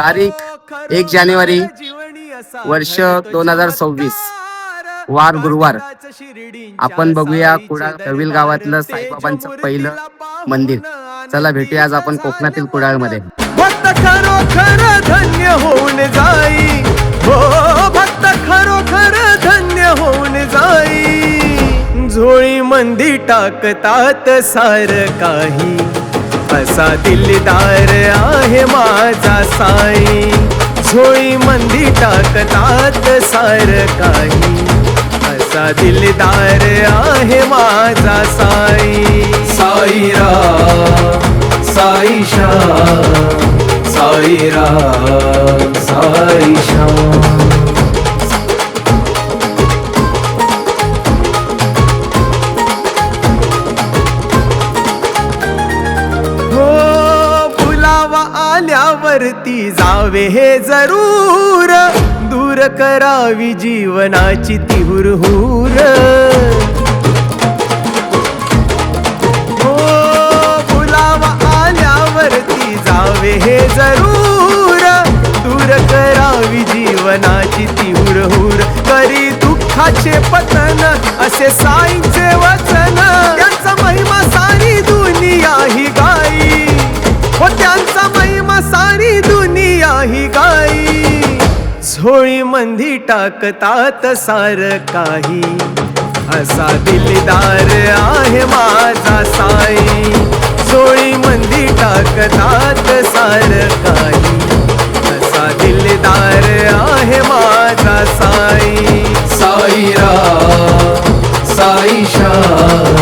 तारीख 1 जानेवारी वर्ष 2026 वार गुरुवार. आपण बघूया कुडाळ कविल गावातलं साईबाबांचं पहिलं मंदिर. चला भेटूया आज आपण कोकणातील कुडाळ मध्ये. भक्त खरोखर धन्य होऊन जाई, हो भक्त खरोखर धन्य होऊन जाई. झोळी मंदी टाकतात सार काही, असा दिलदार आहे माझा साई. झोळी मंदी टाकतात सार काही, असा दिलदार आहे माझा साई. साईराम साईशाम, साईराम साईशाम. आल्यावरती जावे हे जरूर, दूर करावी जीवनाची ती हुरहुर. हो बुलावा आल्यावरती जावे हे जरूर, दूर करावी जीवनाची ती हुरहुर. करी दुःखाचे पतन असे साईंचे वचन, त्यांचा महिमा सारी दुनिया ही गाई, हो त्यांचा महिमा सारी दुनिया ही गाई. झोळी मंदी टाकतात सार काही, असा दिलदार आहे माझा साई. झोळी मंदी टाकतात सार काही, असा दिलदार आहे माझा साई. साईराम साईशाम,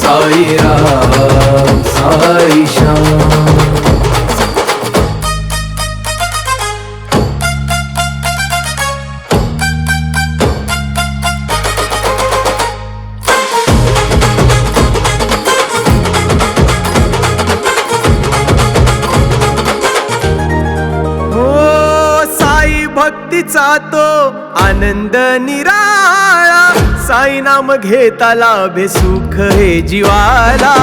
साईराम साईशाम. भक्तीचा तो आनंद निराळा, साई नाम घेता लाभे सुख हे जीवाला.